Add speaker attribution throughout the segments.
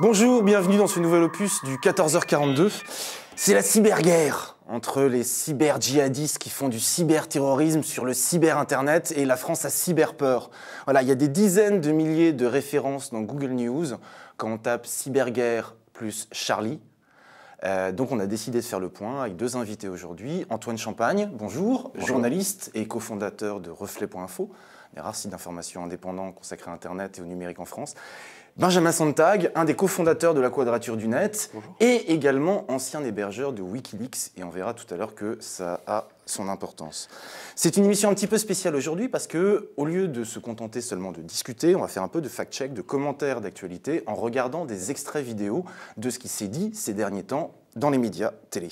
Speaker 1: Bonjour, bienvenue dans ce nouvel opus du 14h42. C'est la cyberguerre entre les cyber-djihadistes qui font du cyberterrorisme sur le cyber-internet et la France a cyberpeur. Voilà, il y a des dizaines de milliers de références dans Google News quand on tape cyberguerre plus Charlie. Donc on a décidé de faire le point avec deux invités aujourd'hui. Antoine Champagne, bonjour, journaliste et cofondateur de Reflet.info, des rares sites d'information indépendants consacrés à Internet et au numérique en France. Benjamin Sontag, un des cofondateurs de la Quadrature du Net, bonjour. Et également ancien hébergeur de Wikileaks, et on verra tout à l'heure que ça a son importance. C'est une émission un petit peu spéciale aujourd'hui parce que, au lieu de se contenter seulement de discuter, on va faire un peu de fact-check, de commentaires d'actualité en regardant des extraits vidéo de ce qui s'est dit ces derniers temps dans les médias télé.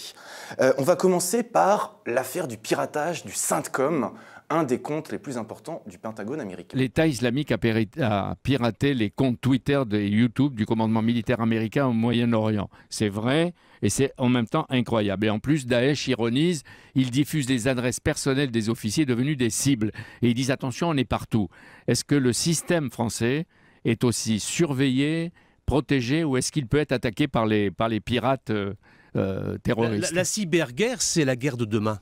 Speaker 1: On va commencer par l'affaire du piratage du Centcom, un des comptes les plus importants du Pentagone américain.
Speaker 2: L'État islamique a piraté les comptes Twitter et YouTube du commandement militaire américain au Moyen-Orient. C'est vrai et c'est en même temps incroyable. Et en plus, Daesh ironise, il diffuse les adresses personnelles des officiers devenus des cibles. Et ils disent attention, on est partout. Est-ce que le système français est aussi surveillé, protégé, ou est-ce qu'il peut être attaqué par les pirates terroristes?
Speaker 3: La cyberguerre, c'est la guerre de demain.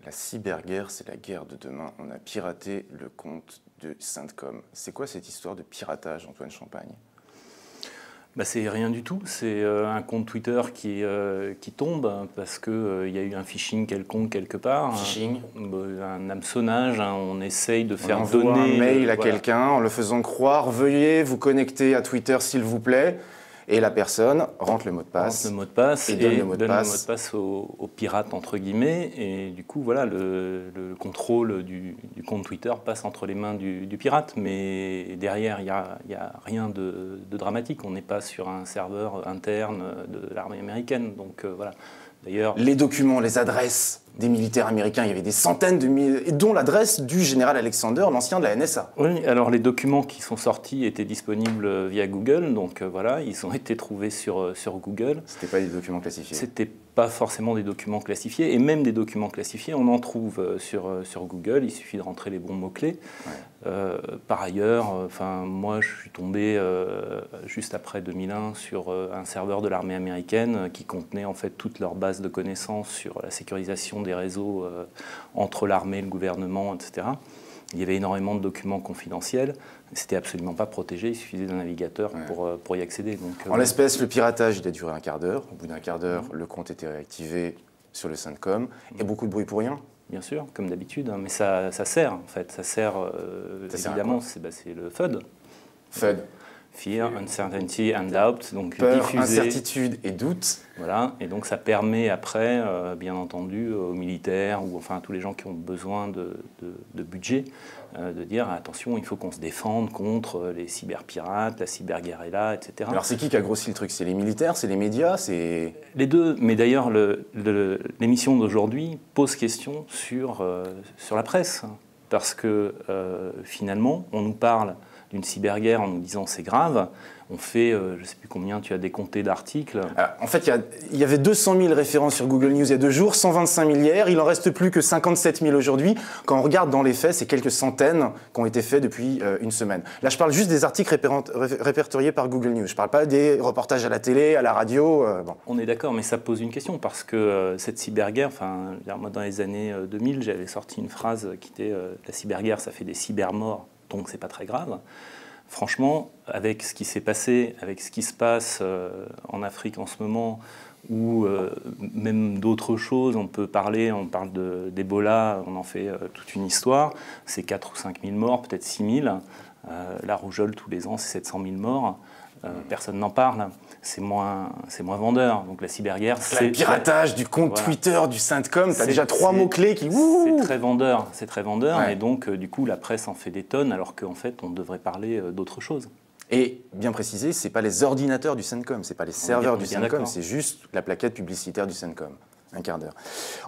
Speaker 1: La cyberguerre, c'est la guerre de demain. On a piraté le compte de Centcom. C'est quoi cette histoire de piratage, Antoine Champagne ?
Speaker 4: C'est rien du tout. C'est un compte Twitter qui tombe parce qu'il y a eu un phishing quelconque quelque part.
Speaker 1: Phishing.
Speaker 4: Un hameçonnage. On essaye de faire
Speaker 1: donner un mail à
Speaker 4: voilà.
Speaker 1: quelqu'un en le faisant croire « Veuillez vous connecter à Twitter s'il vous plaît ». Et la personne rentre le mot de passe,
Speaker 4: et
Speaker 1: donne le mot de
Speaker 4: passe aux pirates, entre guillemets. Et du coup, voilà, le contrôle du compte Twitter passe entre les mains du pirate. Mais derrière, il n'y a rien de dramatique. On n'est pas sur un serveur interne de l'armée américaine. Donc voilà. D'ailleurs,
Speaker 1: les documents, les adresses des militaires américains, il y avait des centaines de milliers, dont l'adresse du général Alexander, l'ancien de la NSA.
Speaker 4: Oui, alors les documents qui sont sortis étaient disponibles via Google, donc voilà, ils ont été trouvés sur Google.
Speaker 1: C'était pas des documents classifiés.
Speaker 4: C'était pas forcément des documents classifiés, et même des documents classifiés, on en trouve sur Google, il suffit de rentrer les bons mots-clés. Ouais. Par ailleurs, moi je suis tombé juste après 2001 sur un serveur de l'armée américaine qui contenait en fait toute leur base de connaissances sur la sécurisation des réseaux entre l'armée, le gouvernement, etc. Il y avait énormément de documents confidentiels. C'était absolument pas protégé, il suffisait d'un navigateur pour y accéder. Donc,
Speaker 1: en l'espèce, le piratage, il a duré un quart d'heure. Au bout d'un quart d'heure, le compte était réactivé sur le Centcom. Et beaucoup de bruit pour rien.
Speaker 4: Bien sûr, comme d'habitude. Mais ça sert, en fait. Ça sert, évidemment, c'est le FUD.
Speaker 1: FUD.
Speaker 4: Fear, Uncertainty and Doubt. Donc
Speaker 1: peur, incertitude et doute.
Speaker 4: Voilà, et donc ça permet après, bien entendu, aux militaires ou enfin à tous les gens qui ont besoin de budget, de dire attention, il faut qu'on se défende contre les cyberpirates, la cyberguerrilla, etc.
Speaker 1: Alors c'est qui a grossi le truc? C'est les militaires, c'est les médias, c'est...
Speaker 4: Les deux, mais d'ailleurs l'émission d'aujourd'hui pose question sur la presse, parce que finalement on nous parle d'une cyberguerre en nous disant c'est grave. On fait, je ne sais plus combien, tu as décompté d'articles.
Speaker 1: En fait, il y avait 200 000 références sur Google News il y a 2 jours, 125 000 hier, il n'en reste plus que 57 000 aujourd'hui. Quand on regarde dans les faits, c'est quelques centaines qui ont été faits depuis une semaine. Là, je parle juste des articles répertoriés par Google News. Je ne parle pas des reportages à la télé, à la radio. Bon.
Speaker 4: On est d'accord, mais ça pose une question, parce que cette cyberguerre, moi dans les années 2000, j'avais sorti une phrase qui était la cyberguerre, ça fait des cybermorts, donc c'est pas très grave. Franchement, avec ce qui s'est passé, avec ce qui se passe en Afrique en ce moment, ou même d'autres choses, on parle d'Ebola, on en fait toute une histoire, c'est 4 ou 5 000 morts, peut-être 6 000. La rougeole, tous les ans, c'est 700 000 morts. Personne n'en parle, c'est moins vendeur. Donc la cyberguerre,
Speaker 1: c'est le piratage du compte Twitter du Centcom. T'as déjà 3 mots-clés qui...
Speaker 4: C'est très vendeur, ouais. Et donc du coup la presse en fait des tonnes, alors qu'en fait on devrait parler d'autre chose.
Speaker 1: Et bien précisé, c'est pas les ordinateurs du Centcom, c'est pas les serveurs du Centcom, c'est juste la plaquette publicitaire du Centcom. Un quart d'heure.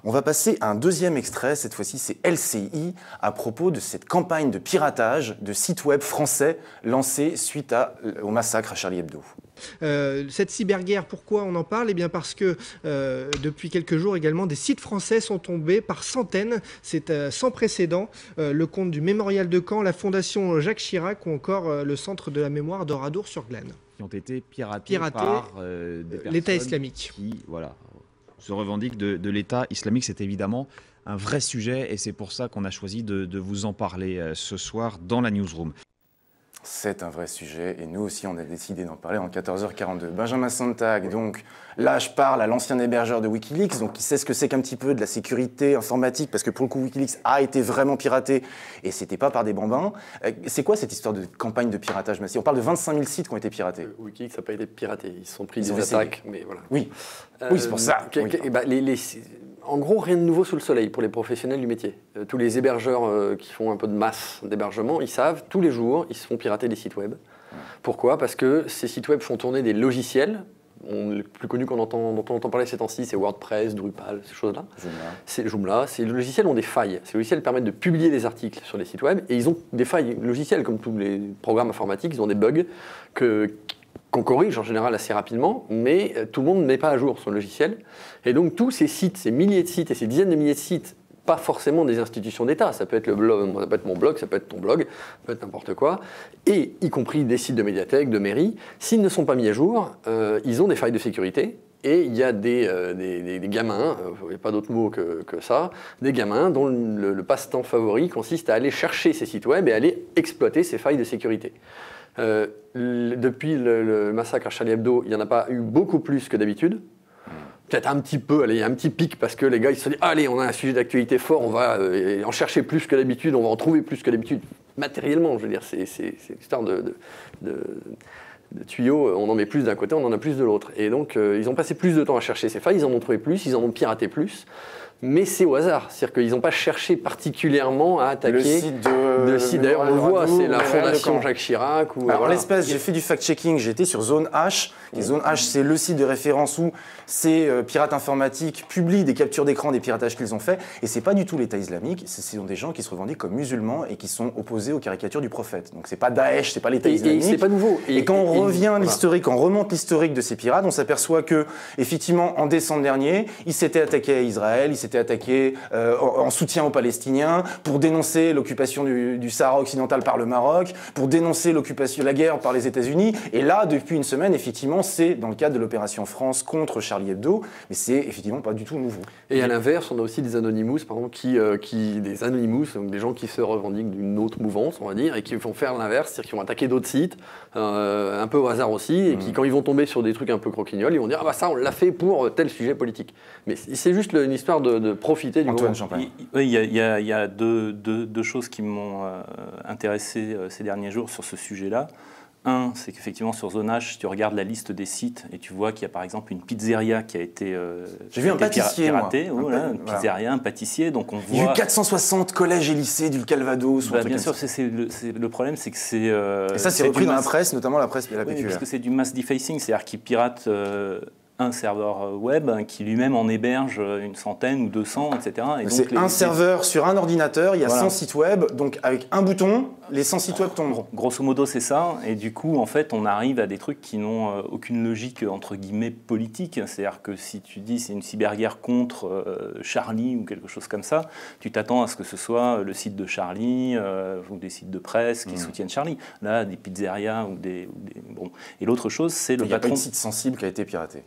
Speaker 1: On va passer à un deuxième extrait, cette fois-ci c'est LCI, à propos de cette campagne de piratage de sites web français lancée suite au massacre à Charlie Hebdo.
Speaker 5: Cette cyberguerre, pourquoi on en parle? Eh bien parce que depuis quelques jours également, des sites français sont tombés par centaines. C'est sans précédent. Le compte du Mémorial de Caen, la Fondation Jacques Chirac ou encore le Centre de la mémoire d'Oradour-sur-Glane.
Speaker 6: qui ont été piratés par des personnes
Speaker 5: l'État islamique.
Speaker 6: qui se revendiquent de l'État islamique. C'est évidemment un vrai sujet et c'est pour ça qu'on a choisi de vous en parler ce soir dans la newsroom.
Speaker 1: C'est un vrai sujet et nous aussi on a décidé d'en parler en 14h42. Benjamin Sontag, donc là je parle à l'ancien hébergeur de Wikileaks, donc qui sait ce que c'est qu'un petit peu de la sécurité informatique, parce que pour le coup Wikileaks a été vraiment piraté et c'était pas par des bambins. C'est quoi cette histoire de campagne de piratage massif? On parle de 25 000 sites qui ont été piratés.
Speaker 7: Wikileaks n'a pas été piraté, ils se sont pris
Speaker 1: Ils ont
Speaker 7: des
Speaker 1: essayé.
Speaker 7: attaques, mais voilà.
Speaker 1: Oui, oui c'est pour ça.
Speaker 7: En gros, rien de nouveau sous le soleil pour les professionnels du métier. Tous les hébergeurs qui font un peu de masse d'hébergement, ils savent, tous les jours, ils se font pirater des sites web. Pourquoi? Parce que ces sites web font tourner des logiciels. Le plus connu dont on entend parler ces temps-ci, c'est WordPress, Drupal, ces choses-là. Joomla. Ces logiciels ont des failles. Ces logiciels permettent de publier des articles sur les sites web et ils ont des failles logicielles, comme tous les programmes informatiques, ils ont des bugs qu'on corrige en général assez rapidement, mais tout le monde ne met pas à jour son logiciel. Et donc tous ces sites, ces milliers de sites et ces dizaines de milliers de sites, pas forcément des institutions d'État, ça peut être le blog, ça peut être mon blog, ça peut être ton blog, ça peut être n'importe quoi, et y compris des sites de médiathèques, de mairies, s'ils ne sont pas mis à jour, ils ont des failles de sécurité. Et il y a des gamins, il n'y a pas d'autre mot que ça, des gamins dont le passe-temps favori consiste à aller chercher ces sites web et à aller exploiter ces failles de sécurité. Depuis le massacre à Charlie Hebdo, il n'y en a pas eu beaucoup plus que d'habitude. Peut-être un petit peu, allez, il y a un petit pic parce que les gars ils se sont dit allez, on a un sujet d'actualité fort, on va en chercher plus que d'habitude, on va en trouver plus que d'habitude. Matériellement, je veux dire, c'est une histoire de tuyaux, on en met plus d'un côté, on en a plus de l'autre. Et donc ils ont passé plus de temps à chercher ces failles, ils en ont trouvé plus, ils en ont piraté plus. Mais c'est au hasard, c'est-à-dire qu'ils n'ont pas cherché particulièrement à attaquer
Speaker 1: le site de
Speaker 7: d'ailleurs, on le voit, c'est la fondation
Speaker 1: Camp.
Speaker 7: Jacques Chirac.
Speaker 1: Alors, en l'espèce, j'ai fait du fact-checking, j'étais sur Zone H. Et Zone H, c'est le site de référence où ces pirates informatiques publient des captures d'écran des piratages qu'ils ont faits. Et c'est pas du tout l'État islamique, ce sont des gens qui se revendiquent comme musulmans et qui sont opposés aux caricatures du prophète. Donc c'est pas Daesh, c'est pas l'État islamique.
Speaker 7: Et c'est pas nouveau.
Speaker 1: Et quand on revient l'historique, on remonte l'historique de ces pirates, on s'aperçoit que, effectivement, en décembre dernier, ils s'étaient attaqués à Israël, ils s'étaient attaqués en soutien aux Palestiniens, pour dénoncer l'occupation du Sahara occidental par le Maroc, pour dénoncer la guerre par les États-Unis. Et là, depuis une semaine, effectivement, c'est dans le cadre de l'opération France contre Charlie Hebdo, mais c'est effectivement pas du tout nouveau.
Speaker 7: Et à l'inverse, on a aussi des Anonymous, par exemple, des Anonymous, donc des gens qui se revendiquent d'une autre mouvance, on va dire, et qui vont faire l'inverse, c'est-à-dire qu'ils vont attaquer d'autres sites, un peu au hasard aussi, et qui, quand ils vont tomber sur des trucs un peu croquignoles, ils vont dire ah bah ça, on l'a fait pour tel sujet politique. Mais c'est juste une histoire de profiter du
Speaker 1: Antoine Champagne.
Speaker 4: Oui, il y a deux choses qui m'ont intéressé ces derniers jours sur ce sujet-là. Un, c'est qu'effectivement sur Zone H, tu regardes la liste des sites et tu vois qu'il y a par exemple une pizzeria qui a été
Speaker 1: j'ai vu un pâtissier,
Speaker 4: piratée, une pizzeria, un pâtissier, donc on voit.
Speaker 1: J'ai vu 460 collèges et lycées du Calvados.
Speaker 4: Bien sûr, le problème, c'est que c'est.
Speaker 1: Et ça, c'est repris dans la presse, notamment la presse PQR.
Speaker 4: Oui, parce que c'est du mass defacing, c'est-à-dire qu'ils piratent un serveur web qui lui-même en héberge une centaine ou 200, etc.
Speaker 1: C'est un serveur sur un ordinateur, il y a 100 sites web, donc avec un bouton, les 100 sites web tombent.
Speaker 4: Grosso modo, c'est ça. Et du coup, en fait, on arrive à des trucs qui n'ont aucune logique, entre guillemets, politique. C'est-à-dire que si tu dis c'est une cyberguerre contre Charlie ou quelque chose comme ça, tu t'attends à ce que ce soit le site de Charlie ou des sites de presse qui soutiennent Charlie. Là, des pizzerias ou des bon. Et l'autre chose, c'est le patron.
Speaker 1: Il n'y a pas de site sensible qui a été piraté.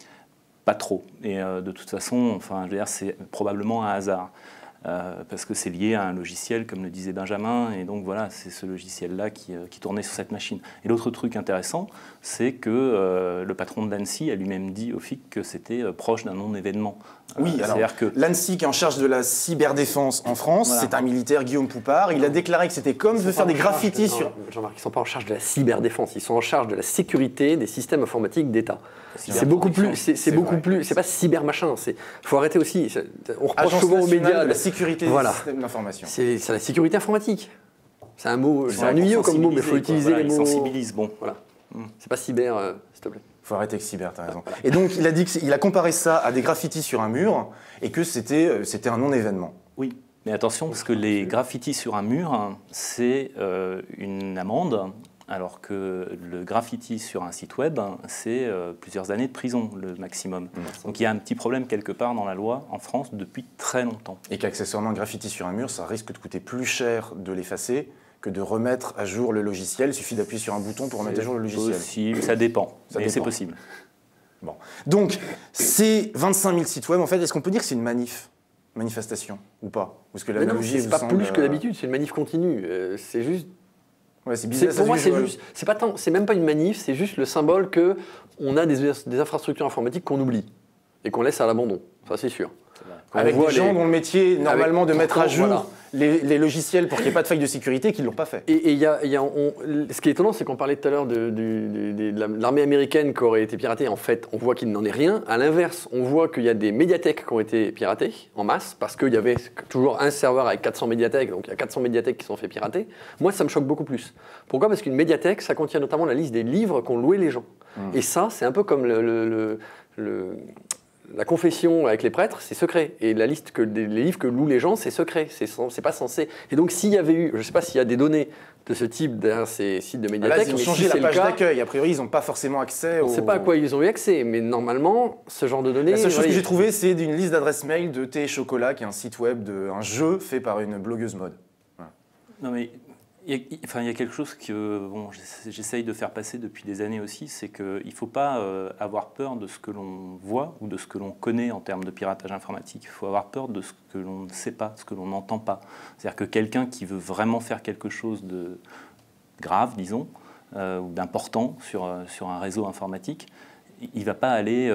Speaker 4: Pas trop. Et de toute façon, enfin, je veux dire, c'est probablement un hasard. Parce que c'est lié à un logiciel, comme le disait Benjamin, et donc voilà, c'est ce logiciel-là qui tournait sur cette machine. Et l'autre truc intéressant, c'est que le patron de l'ANSSI a lui-même dit au FIC que c'était proche d'un non-événement.
Speaker 1: Oui, alors l'ANSSI qui est en charge de la cyberdéfense en France, c'est un militaire, Guillaume Poupard, il a déclaré que c'était comme de faire des graffitis sur...
Speaker 7: Jean-Marc, ils ne sont pas en charge de la cyberdéfense, ils sont en charge de la sécurité des systèmes informatiques d'État. C'est beaucoup plus, c'est pas cyber machin, il faut arrêter aussi, on reproche souvent aux médias
Speaker 1: de la sécurité des systèmes d'information.
Speaker 7: C'est la sécurité informatique. C'est un mot, c'est ennuyeux comme mot, mais il faut utiliser les mots.
Speaker 4: Sensibilise, bon.
Speaker 7: Voilà. C'est pas cyber, s'il te plaît.
Speaker 1: Il faut arrêter avec cyber, t'as raison. Et donc, il a dit qu'il a comparé ça à des graffitis sur un mur et que c'était un non-événement.
Speaker 4: Oui, mais attention, parce que les graffitis sur un mur, c'est une amende, alors que le graffiti sur un site web, c'est plusieurs années de prison, le maximum. Donc il y a un petit problème quelque part dans la loi en France depuis très longtemps.
Speaker 1: Et qu'accessoirement, un graffiti sur un mur, ça risque de coûter plus cher de l'effacer que de remettre à jour le logiciel. Il suffit d'appuyer sur un bouton pour remettre à jour le logiciel.
Speaker 4: Possible, ça dépend, mais c'est
Speaker 1: dépend.
Speaker 4: possible.
Speaker 1: Bon. Donc, ces 25 000 sites web, en fait, est-ce qu'on peut dire que c'est une manifestation ou pas? Ou est-ce que
Speaker 7: Mais non, c'est pas plus que d'habitude, c'est une manif continue. C'est juste.
Speaker 1: Ouais, c'est business
Speaker 7: Pour moi,
Speaker 1: as usual.
Speaker 7: c'est même pas une manif, c'est juste le symbole que on a des infrastructures informatiques qu'on oublie et qu'on laisse à l'abandon. Ça, c'est sûr. Quand
Speaker 1: Avec
Speaker 7: on voit
Speaker 1: des gens dont le métier, normalement, de mettre à jour
Speaker 7: voilà.
Speaker 1: les logiciels pour qu'il n'y ait pas de faille de sécurité, qui ne l'ont pas fait.
Speaker 7: Et ce qui est étonnant, c'est qu'on parlait tout à l'heure de l'armée américaine qui aurait été piratée. En fait, on voit qu'il n'en est rien. À l'inverse, on voit qu'il y a des médiathèques qui ont été piratées en masse parce qu'il y avait toujours un serveur avec 400 médiathèques. Donc il y a 400 médiathèques qui sont fait pirater. Moi, ça me choque beaucoup plus. Pourquoi? Parce qu'une médiathèque, ça contient notamment la liste des livres qu'ont loués les gens. Et ça, c'est un peu comme la confession avec les prêtres, c'est secret. Et la liste les livres que louent les gens, c'est secret. C'est pas censé. Et donc, s'il y avait eu, je ne sais pas s'il y a des données de ce type derrière ces sites de médiathèques,
Speaker 1: Là, ils ont
Speaker 7: mais
Speaker 1: changé
Speaker 7: si c'est
Speaker 1: la
Speaker 7: le
Speaker 1: page
Speaker 7: cas,
Speaker 1: d'accueil. A priori, ils n'ont pas forcément accès
Speaker 7: on ne sait pas à quoi ils ont eu accès. Mais normalement, ce genre de données.
Speaker 1: La seule chose
Speaker 7: voilà,
Speaker 1: que j'ai trouvée, c'est une liste d'adresses mail de Thé et Chocolat, qui est un site web, un jeu fait par une blogueuse mode. Voilà.
Speaker 4: Non mais il y a quelque chose que j'essaye de faire passer depuis des années aussi, c'est qu'il ne faut pas avoir peur de ce que l'on voit ou de ce que l'on connaît en termes de piratage informatique. Il faut avoir peur de ce que l'on ne sait pas, ce que l'on n'entend pas. C'est-à-dire que quelqu'un qui veut vraiment faire quelque chose de grave, disons, ou d'important sur un réseau informatique, il ne va pas aller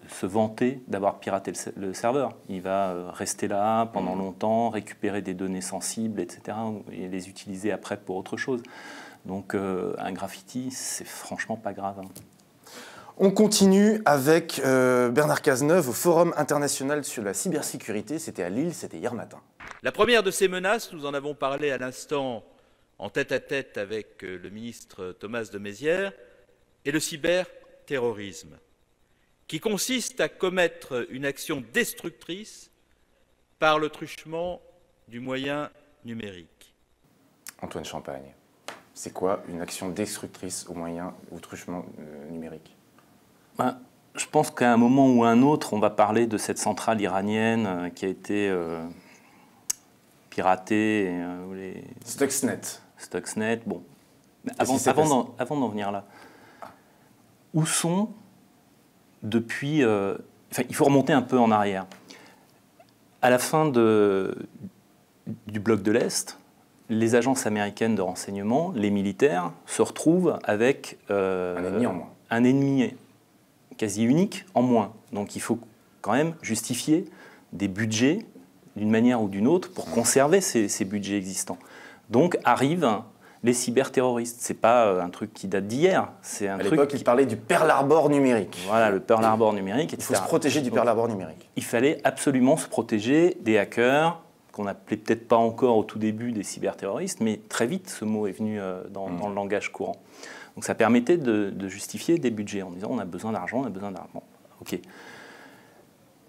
Speaker 4: se vanter d'avoir piraté le serveur. Il va rester là pendant longtemps, récupérer des données sensibles, etc., et les utiliser après pour autre chose. Donc un graffiti, c'est franchement pas grave. Hein.
Speaker 1: On continue avec Bernard Cazeneuve au Forum international sur la cybersécurité. C'était à Lille, c'était hier matin.
Speaker 8: La première de ces menaces, nous en avons parlé à l'instant en tête-à-tête avec le ministre Thomas de Maizière, est le cyberterrorisme, qui consiste à commettre une action destructrice par le truchement du moyen numérique.
Speaker 1: Antoine Champagne, c'est quoi une action destructrice au truchement numérique?
Speaker 4: Je pense qu'à un moment ou à un autre, on va parler de cette centrale iranienne qui a été piratée. Stuxnet, bon. Mais avant d'en venir là, où sont depuis... il faut remonter un peu en arrière. À la fin du bloc de l'Est, les agences américaines de renseignement, les militaires, se retrouvent avec un ennemi quasi unique en moins. Donc il faut quand même justifier des budgets d'une manière ou d'une autre pour conserver ces budgets existants. Donc arrivent les cyberterroristes. C'est pas un truc qui date d'hier. À
Speaker 1: l'époque, ils parlaient du Pearl Harbor numérique.
Speaker 4: Voilà, le Pearl Harbor numérique, etc.
Speaker 1: Il faut se protéger du Pearl Harbor numérique.
Speaker 4: Il fallait absolument se protéger des hackers, qu'on n'appelait peut-être pas encore au tout début des cyberterroristes, mais très vite, ce mot est venu dans le langage courant. Donc ça permettait de justifier des budgets en disant on a besoin d'argent, on a besoin d'argent. Ok.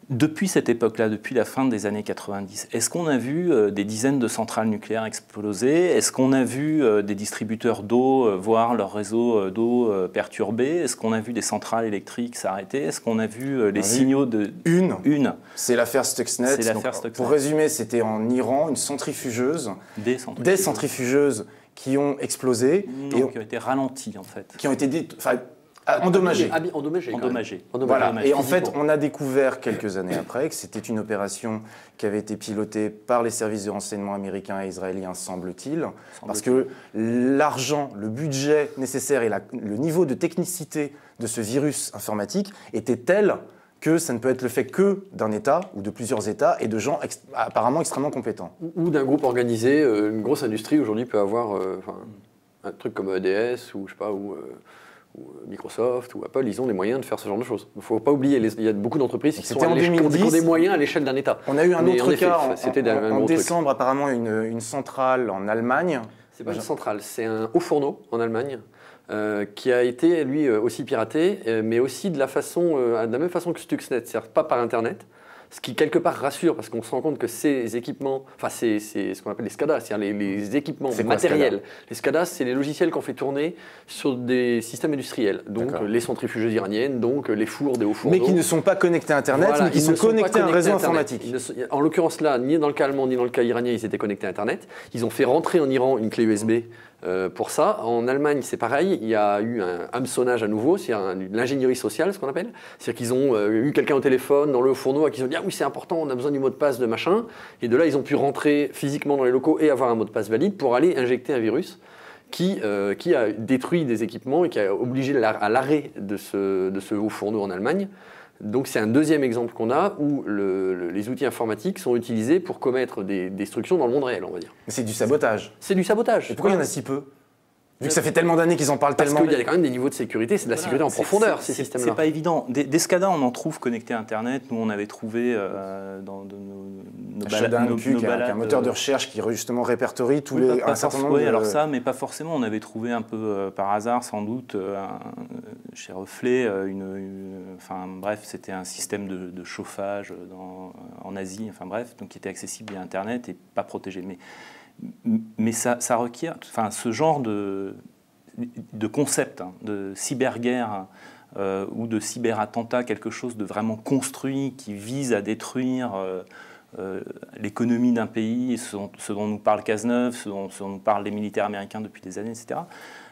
Speaker 4: Depuis cette époque-là, depuis la fin des années 90, est-ce qu'on a vu des dizaines de centrales nucléaires exploser? Est-ce qu'on a vu des distributeurs d'eau voir leur réseau d'eau perturbé? Est-ce qu'on a vu des centrales électriques s'arrêter? Est-ce qu'on a vu les signaux de...
Speaker 1: Une. C'est l'affaire Stuxnet. Pour résumer, c'était en Iran, une centrifugeuse. Des centrifugeuses qui ont explosé.
Speaker 4: Qui ont été ralenties, en fait.
Speaker 1: Qui ont été... endommagé.
Speaker 4: Endommagé.
Speaker 1: Voilà. Et en fait, on a découvert quelques années après que c'était une opération qui avait été pilotée par les services de renseignement américains et israéliens, semble-t-il, parce que l'argent, le budget nécessaire et le niveau de technicité de ce virus informatique était tel que ça ne peut être le fait que d'un État ou de plusieurs États et de gens apparemment extrêmement compétents.
Speaker 7: Ou d'un groupe organisé. Une grosse industrie aujourd'hui peut avoir un truc comme EDS ou je sais pas ou Microsoft ou Apple, ils ont les moyens de faire ce genre de choses. Il ne faut pas oublier, il y a beaucoup d'entreprises qui ont des moyens à l'échelle d'un État.
Speaker 1: On a eu un autre cas en décembre, apparemment une centrale en Allemagne.
Speaker 7: C'est pas une centrale, c'est un haut fourneau en Allemagne qui a été lui aussi piraté, mais aussi de la même façon que Stuxnet, c'est-à-dire pas par Internet. Ce qui, quelque part, rassure, parce qu'on se rend compte que ces équipements, enfin, c'est ce qu'on appelle les SCADA, c'est-à-dire les équipements matériels. Les SCADA, c'est les logiciels qu'on fait tourner sur des systèmes industriels. Donc, les centrifugeuses iraniennes, donc les fours des hauts fourneaux.
Speaker 1: Mais qui ne sont pas connectés à Internet, mais qui sont connectés à un réseau informatique.
Speaker 7: En l'occurrence, là, ni dans le cas allemand, ni dans le cas iranien, ils étaient connectés à Internet. Ils ont fait rentrer en Iran une clé USB pour ça. En Allemagne, c'est pareil. Il y a eu un hameçonnage à nouveau, c'est-à-dire l'ingénierie sociale, ce qu'on appelle. C'est-à-dire qu'ils ont eu quelqu'un au téléphone, dans le fourneau, et qu'ils ont dit « Ah oui, c'est important, on a besoin du mot de passe de machin ». Et de là, ils ont pu rentrer physiquement dans les locaux et avoir un mot de passe valide pour aller injecter un virus qui a détruit des équipements et qui a obligé à l'arrêt de ce haut fourneau en Allemagne. Donc c'est un deuxième exemple qu'on a où les outils informatiques sont utilisés pour commettre des destructions dans le monde réel, on va dire.
Speaker 1: Mais c'est du sabotage.
Speaker 7: C'est du sabotage.
Speaker 1: Et pourquoi il y en a si peu ? Vu que ça fait tellement d'années qu'ils en parlent tellement.
Speaker 7: Parce qu'il y a quand même des niveaux de sécurité, c'est de la sécurité en profondeur, ces systèmes-là.
Speaker 4: C'est pas évident. Des SCADA, on en trouve connectés à Internet. Nous, on avait trouvé dans nos balades.
Speaker 1: Un moteur de recherche qui justement répertorie tous un certain nombre de...
Speaker 4: alors ça, mais pas forcément. On avait trouvé un peu par hasard, sans doute, chez Reflet, enfin bref, c'était un système de chauffage en Asie, enfin bref, donc qui était accessible via Internet et pas protégé. Mais ça requiert, enfin, ce genre de concept de cyberguerre ou de cyberattentat, quelque chose de vraiment construit qui vise à détruire l'économie d'un pays, ce dont nous parle Cazeneuve, ce dont nous parlent les militaires américains depuis des années, etc.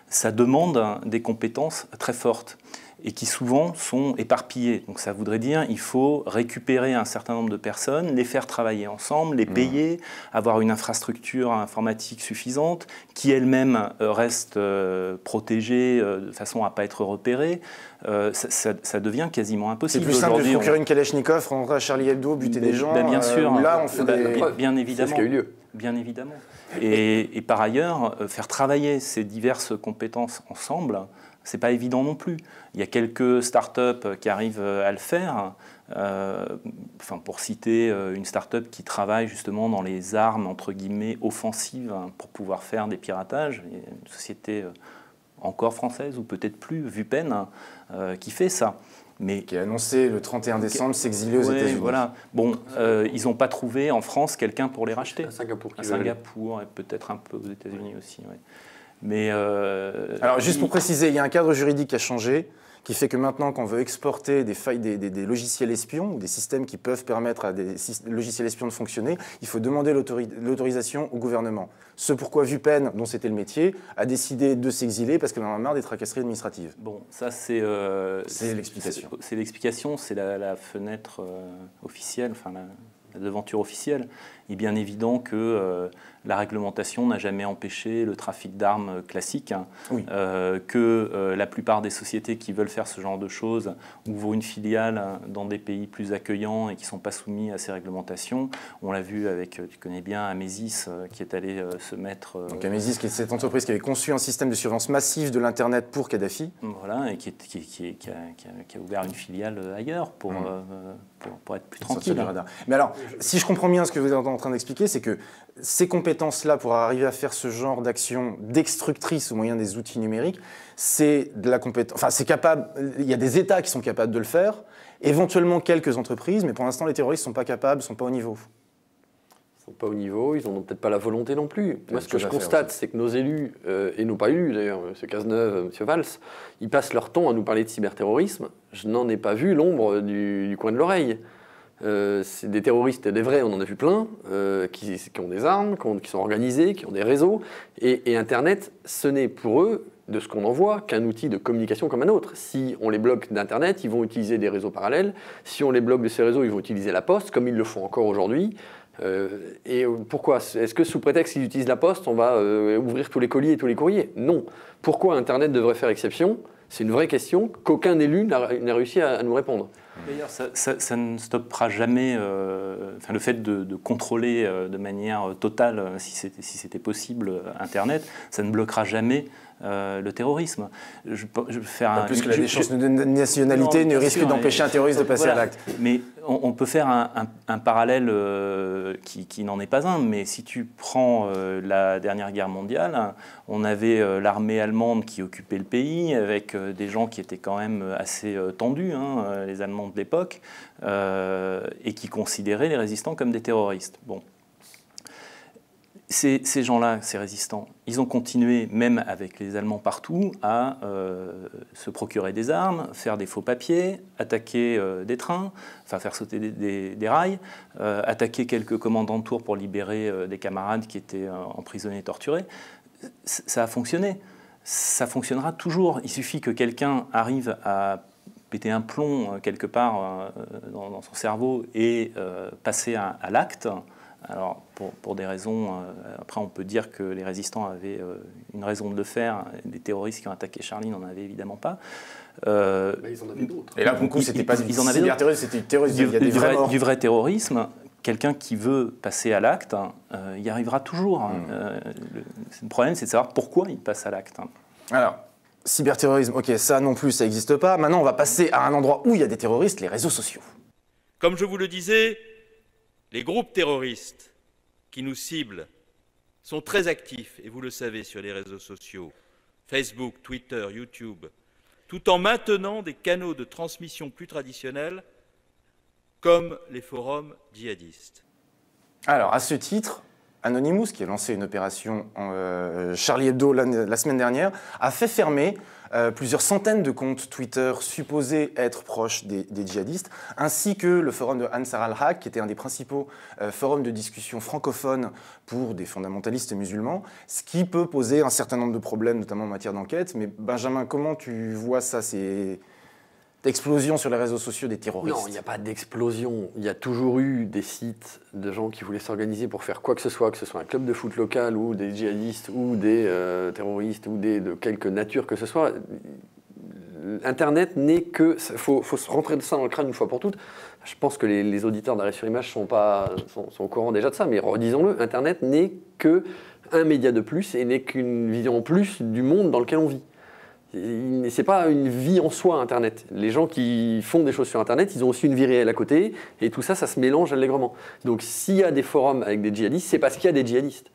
Speaker 4: Ça demande des compétences très fortes et qui souvent sont éparpillées. Donc ça voudrait dire qu'il faut récupérer un certain nombre de personnes, les faire travailler ensemble, les payer, avoir une infrastructure informatique suffisante, qui elle-même reste protégée de façon à ne pas être repérée. Ça devient quasiment impossible.
Speaker 1: C'est plus simple de procurer une Kalachnikov, rentrer à Charlie Hebdo, buter des gens.
Speaker 4: Bien sûr.
Speaker 1: Là, on fait
Speaker 4: bien évidemment.
Speaker 7: C'est ce qui a eu lieu.
Speaker 4: Bien évidemment. Et par ailleurs, faire travailler ces diverses compétences ensemble, c'est pas évident non plus. Il y a quelques startups qui arrivent à le faire. Enfin, pour citer une start-up qui travaille justement dans les armes entre guillemets offensives pour pouvoir faire des piratages. Il y a une société encore française ou peut-être plus, Vupen, qui fait ça. Mais
Speaker 1: qui a annoncé le 31 décembre s'exiler aux États-Unis.
Speaker 4: Voilà. Bon, ils n'ont pas trouvé en France quelqu'un pour les racheter.
Speaker 7: À Singapour.
Speaker 4: À Singapour et peut-être un peu aux États-Unis aussi. Ouais. Mais
Speaker 1: alors, juste pour préciser, il y a un cadre juridique qui a changé, qui fait que maintenant, quand on veut exporter des logiciels espions ou des systèmes qui peuvent permettre à des logiciels espions de fonctionner, il faut demander l'autorisation au gouvernement. Ce pourquoi Vupen, dont c'était le métier, a décidé de s'exiler parce qu'elle en a marre des tracasseries administratives.
Speaker 4: Bon, ça c'est
Speaker 1: l'explication.
Speaker 4: C'est l'explication, c'est la fenêtre officielle, enfin la devanture officielle. Il est bien évident que la réglementation n'a jamais empêché le trafic d'armes classique,
Speaker 1: oui.
Speaker 4: Que la plupart des sociétés qui veulent faire ce genre de choses ouvrent une filiale dans des pays plus accueillants et qui ne sont pas soumis à ces réglementations. On l'a vu avec, tu connais bien, Amesis, qui est allé se mettre...
Speaker 1: Donc Amesis, qui est cette entreprise qui avait conçu un système de surveillance massive de l'Internet pour Kadhafi.
Speaker 4: Voilà, et qui a ouvert une filiale ailleurs pour être plus tranquille.
Speaker 1: Mais alors, si je comprends bien ce que vous êtes en train d'expliquer, c'est que ces compétences-là, pour arriver à faire ce genre d'action destructrice au moyen des outils numériques, c'est de la compétence. Enfin, c'est capable. Il y a des États qui sont capables de le faire, éventuellement quelques entreprises, mais pour l'instant, les terroristes ne sont pas capables, ne sont pas au niveau.
Speaker 7: Ils ne sont pas au niveau, ils n'ont peut-être pas la volonté non plus. Moi, ce que je constate, c'est que nos élus, et nos pas élus d'ailleurs, M. Cazeneuve, M. Valls, ils passent leur temps à nous parler de cyberterrorisme. Je n'en ai pas vu l'ombre du coin de l'oreille. C'est des terroristes, des vrais, on en a vu plein, qui ont des armes, qui sont organisés, qui ont des réseaux. Et Internet, ce n'est pour eux, de ce qu'on en voit, qu'un outil de communication comme un autre. Si on les bloque d'Internet, ils vont utiliser des réseaux parallèles. Si on les bloque de ces réseaux, ils vont utiliser la poste, comme ils le font encore aujourd'hui. Et pourquoi ? Est-ce que sous prétexte qu'ils utilisent la poste, on va ouvrir tous les colis et tous les courriers ? Non. Pourquoi Internet devrait faire exception ? C'est une vraie question qu'aucun élu n'a réussi à nous répondre.
Speaker 4: D'ailleurs, ça ne stoppera jamais le fait de contrôler de manière totale, si c'était possible, Internet, ça ne bloquera jamais le terrorisme. Je vais faire
Speaker 1: plus que la déchéance de nationalité ne risque d'empêcher un terroriste de passer à l'acte.
Speaker 4: Mais on peut faire un parallèle qui n'en est pas un, mais si tu prends la dernière guerre mondiale, on avait l'armée allemande qui occupait le pays, avec des gens qui étaient quand même assez tendus, les Allemands de l'époque, et qui considéraient les résistants comme des terroristes. Bon. Ces gens-là, ces résistants, ils ont continué, même avec les Allemands partout, à se procurer des armes, faire des faux papiers, attaquer des trains, enfin faire sauter des rails, attaquer quelques commandants de tour pour libérer des camarades qui étaient emprisonnés, torturés. Ça a fonctionné. Ça fonctionnera toujours. Il suffit que quelqu'un arrive à péter un plomb quelque part dans son cerveau et passer à l'acte. Alors, pour des raisons, après on peut dire que les résistants avaient une raison de le faire, des terroristes qui ont attaqué Charlie n'en avaient évidemment pas.
Speaker 7: Ils en avaient d'autres.
Speaker 1: Et là, pour le coup, c'était pas du cyberterrorisme, c'était du terrorisme. Il y a des vrais morts.
Speaker 4: Du vrai terrorisme, quelqu'un qui veut passer à l'acte, y arrivera toujours. Le problème, c'est de savoir pourquoi il passe à l'acte.
Speaker 1: Alors, cyberterrorisme, ok, ça non plus, ça n'existe pas. Maintenant, on va passer à un endroit où il y a des terroristes, les réseaux sociaux.
Speaker 8: Comme je vous le disais, les groupes terroristes qui nous ciblent sont très actifs, et vous le savez, sur les réseaux sociaux, Facebook, Twitter, YouTube, tout en maintenant des canaux de transmission plus traditionnels, comme les forums djihadistes.
Speaker 1: Alors, à ce titre, Anonymous, qui a lancé une opération Charlie Hebdo la semaine dernière, a fait fermer plusieurs centaines de comptes Twitter supposés être proches des djihadistes, ainsi que le forum de Ansar al-Haq, qui était un des principaux forums de discussion francophones pour des fondamentalistes musulmans, ce qui peut poser un certain nombre de problèmes, notamment en matière d'enquête. Mais Benjamin, comment tu vois ça, ces explosions sur les réseaux sociaux des terroristes?
Speaker 7: Non, il n'y a pas d'explosion. Il y a toujours eu des sites de gens qui voulaient s'organiser pour faire quoi que ce soit un club de foot local ou des djihadistes ou des terroristes ou de quelque nature que ce soit. Internet n'est que... Il faut se rentrer de ça dans le crâne une fois pour toutes. Je pense que les auditeurs d'Arrêt sur Image sont au courant déjà de ça, mais redisons-le, Internet n'est qu'un média de plus et n'est qu'une vision en plus du monde dans lequel on vit. C'est pas une vie en soi, Internet. Les gens qui font des choses sur Internet, ils ont aussi une vie réelle à côté, et tout ça, ça se mélange allègrement. Donc s'il y a des forums avec des djihadistes, c'est parce qu'il y a des djihadistes.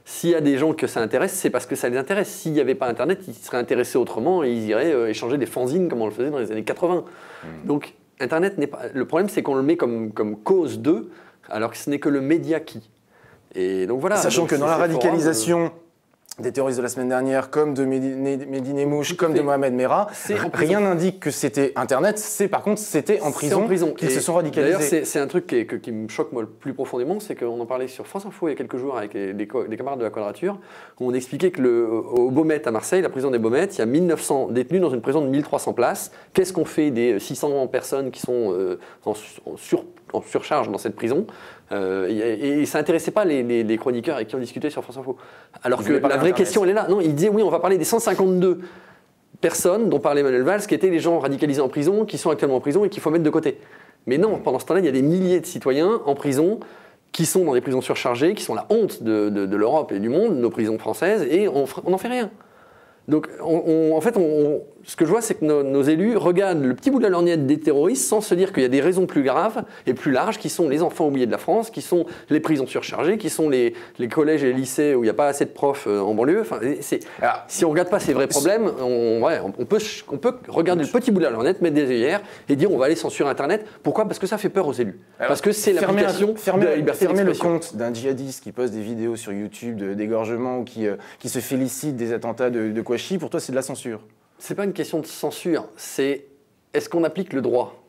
Speaker 7: S'il y a des gens que ça intéresse, c'est parce que ça les intéresse. S'il n'y avait pas Internet, ils seraient intéressés autrement, et ils iraient échanger des fanzines comme on le faisait dans les années 80. Donc Internet n'est pas... Le problème, c'est qu'on le met comme cause d'eux, alors que ce n'est que le média qui. Et donc voilà.
Speaker 1: Sachant
Speaker 7: donc,
Speaker 1: que dans la radicalisation des terroristes de la semaine dernière, comme de Mehdi Nemmouche, comme de Mohamed Merah, rien n'indique que c'était Internet, par contre c'était en prison qu'ils se sont radicalisés.
Speaker 7: D'ailleurs, c'est un truc qui me choque moi le plus profondément, c'est qu'on en parlait sur France Info il y a quelques jours avec des camarades de la Quadrature, où on expliquait que au Baumettes à Marseille, la prison des Baumettes, il y a 1900 détenus dans une prison de 1300 places. Qu'est-ce qu'on fait des 600 personnes qui sont en surcharge dans cette prison? Et ça n'intéressait pas les chroniqueurs avec qui on discutait sur France Info. Alors que la vraie question, elle est là. Non, il disait oui, on va parler des 152 personnes dont parlait Manuel Valls, qui étaient les gens radicalisés en prison, qui sont actuellement en prison et qu'il faut mettre de côté. Mais non, pendant ce temps-là, il y a des milliers de citoyens en prison qui sont dans des prisons surchargées, qui sont la honte de l'Europe et du monde, nos prisons françaises, et on n'en fait rien. Donc, en fait, ce que je vois, c'est que nos élus regardent le petit bout de la lorgnette des terroristes sans se dire qu'il y a des raisons plus graves et plus larges, qui sont les enfants oubliés de la France, qui sont les prisons surchargées, qui sont les collèges et les lycées où il n'y a pas assez de profs en banlieue. Enfin, si on ne regarde pas ces vrais problèmes, on peut regarder le petit bout de la lorgnette, mettre des œillères et dire on va aller censurer Internet. Pourquoi? Parce que ça fait peur aux élus. Parce que c'est l'application de la liberté
Speaker 1: d'expression. Fermer le compte d'un djihadiste qui poste des vidéos sur YouTube d'égorgement ou qui se félicite des attentats de Kouachi, pour toi c'est de la censure?
Speaker 7: C'est pas une question de censure, c'est est-ce qu'on applique le droit?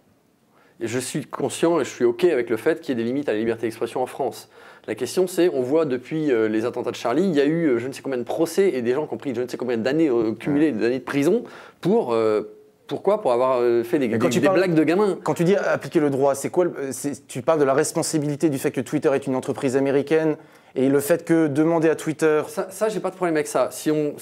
Speaker 7: Et je suis conscient et je suis OK avec le fait qu'il y ait des limites à la liberté d'expression en France. La question c'est, on voit depuis les attentats de Charlie, il y a eu je ne sais combien de procès et des gens qui ont pris je ne sais combien d'années cumulées, d'années de prison pourquoi? Pour avoir fait des blagues de gamins.
Speaker 1: Quand tu dis appliquer le droit, c'est quoi tu parles de la responsabilité du fait que Twitter est une entreprise américaine et le fait que demander à Twitter...
Speaker 7: Ça j'ai pas de problème avec ça. S'il